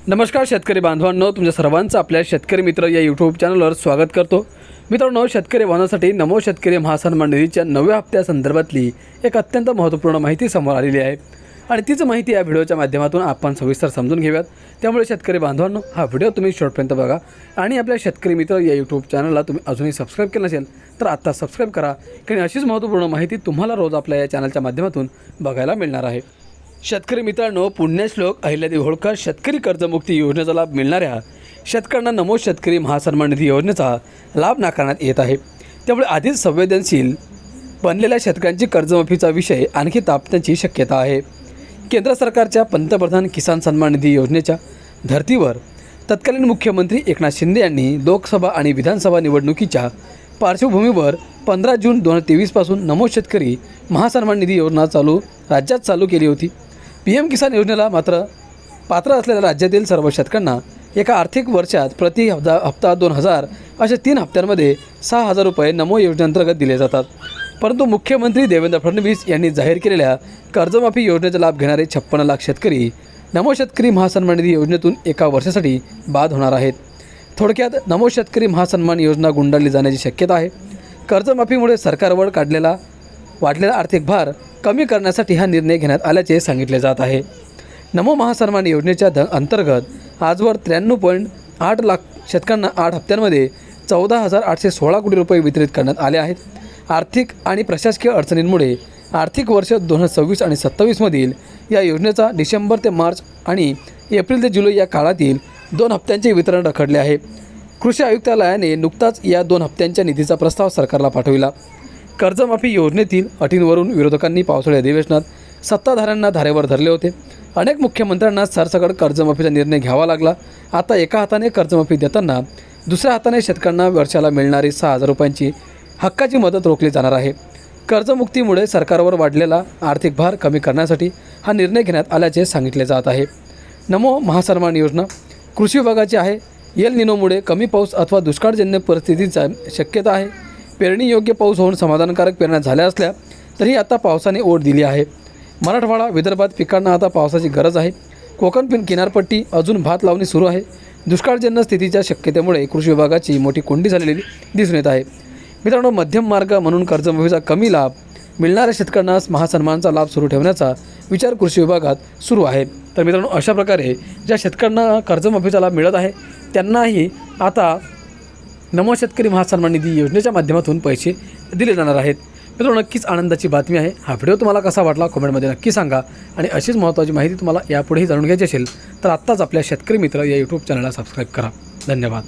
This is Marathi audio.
नमस्कार शेतकरी बांधवांनो, तुमच्या सर्वांचं आपल्या शेतकरी मित्र या यूट्यूब चॅनलवर स्वागत करतो। मित्रांनो, शेतकरी बांधवांसाठी नमो शेतकरी महासन्मान निधीच्या 9व्या हप्त्यासंदर्भातली एक अत्यंत महत्त्वपूर्ण माहिती समोर आलेली आहे आणि तीच माहिती या व्हिडिओच्या माध्यमातून आपण सविस्तर समजून घेऊयात। त्यामुळे शेतकरी बांधवांनो, हा व्हिडिओ तुम्ही शेवटपर्यंत बघा आणि आपल्या शेतकरी मित्र या यूट्यूब चॅनलला तुम्ही अजूनही सबस्क्राईब केलं नसेल तर आता सबस्क्राईब करा, कारण अशीच महत्त्वपूर्ण माहिती तुम्हाला रोज आपल्या या चॅनलच्या माध्यमातून बघायला मिळणार आहे। शेतकरी मित्रांनो, पुण्यश्लोक अहिल्यादेवी होळकर शेतकरी कर्जमुक्ती योजनेचा लाभ मिळणाऱ्या शेतकऱ्यांना नमो शेतकरी महासन्मान निधी योजनेचा लाभ नाकारण्यात येत आहे। त्यामुळे आधीच संवेदनशील बनलेल्या शेतकऱ्यांची कर्जमाफीचा विषय आणखी तापण्याची शक्यता आहे। केंद्र सरकारच्या पंतप्रधान किसान सन्मान निधी योजनेच्या धर्तीवर तत्कालीन मुख्यमंत्री एकनाथ शिंदे यांनी लोकसभा आणि विधानसभा निवडणुकीच्या पार्श्वभूमीवर 15 जून 2023 पासून नमो शेतकरी महासन्मान निधी योजना राज्यात चालू केली होती। PM किसान योजनेला मात्र पात्र असलेल्या राज्यातील सर्व शेतकऱ्यांना एका आर्थिक वर्षात प्रति हप्ता 2000 अशा 3 हप्त्यांमध्ये 6000 रुपये नमो योजनेअंतर्गत दिले जातात। परंतु मुख्यमंत्री देवेंद्र फडणवीस यांनी जाहीर केलेल्या कर्जमाफी योजनेचा लाभ घेणारे 56 लाख शेतकरी नमो शेतकरी महासन्मान निधी योजनेतून एका वर्षासाठी बाद होणार आहेत। थोडक्यात नमो शेतकरी महासन्मान योजना गुंडाळली जाण्याची शक्यता आहे। कर्जमाफीमुळे सरकारवर वाढलेला आर्थिक भार कमी करण्यासाठी हा निर्णय घेण्यात आल्याचे सांगितले जात आहे। नमो महासन्मान योजनेच्या अंतर्गत आजवर 93.8 लाख शेतकऱ्यांना 8 हप्त्यांमध्ये 14,816 कोटी रुपये वितरित करण्यात आले आहेत। आर्थिक आणि प्रशासकीय अडचणींमुळे आर्थिक वर्ष 2026 आणि 27 मधील या योजनेचा डिसेंबर ते मार्च आणि एप्रिल ते जुलै या काळातील 2 हप्त्यांचे वितरण रखडले आहे। कृषी आयुक्तालयाने नुकताच या 2 हप्त्यांच्या निधीचा प्रस्ताव सरकारला पाठविला। कर्जमाफी योजनेतील अटींवरून विरोधकांनी पावसाळी अधिवेशनात सत्ताधाऱ्यांना धारेवर धरले होते। अनेक मुख्यमंत्र्यांना सरसकट कर्जमाफीचा निर्णय घ्यावा लागला। आता एका हाताने कर्जमाफी देताना दुसऱ्या हाताने शेतकऱ्यांना वर्षाला मिळणारी 6000 रुपयांची हक्काची मदत रोखली जाणार आहे। कर्जमुक्तीमुळे सरकारवर वाढलेला आर्थिक भार कमी करण्यासाठी हा निर्णय घेण्यात आल्याचे सांगितले जात आहे। नमो महासन्मान योजना कृषी विभागाची आहे। एल निनोमुळे कमी पाऊस अथवा दुष्काळजन्य परिस्थितीची शक्यता आहे। पेरणीयोग्य पाऊस होऊन समाधानकारक पेरण्या झाल्या असल्या तरी आता पावसाने ओढ दिली आहे। मराठवाडा विदर्भात पिकांना आता पावसाची गरज आहे। कोकण किनारपट्टी अजून भात लावणी सुरू आहे। दुष्काळजन्य स्थितीच्या शक्यतेमुळे कृषी विभागाची मोठी कोंडी झालेली दिसून येत आहे। मित्रांनो, मध्यम मार्ग म्हणून कर्जमाफीचा कमी लाभ मिळणाऱ्या शेतकऱ्यांना महासन्मानचा लाभ सुरू ठेवण्याचा विचार कृषी विभागात सुरू आहे। तर मित्रांनो, अशा प्रकारे ज्या शेतकऱ्यांना कर्जमाफीचा लाभ मिळत आहे त्यांनाही आता नमो शेतकरी महासन्मान निधी योजनेच्या माध्यमातून पैसे दिले जाणार आहेत। मित्रांनो, नक्कीच आनंदाची बातमी आहे। हा व्हिडिओ तुम्हाला कसा वाटला कमेंटमध्ये नक्की सांगा आणि अशीच महत्त्वाची माहिती तुम्हाला यापुढेही जाणून घ्यायची असेल तर आत्ताच आपल्या शेतकरी मित्र या यूट्यूब चॅनलला सबस्क्राईब करा। धन्यवाद।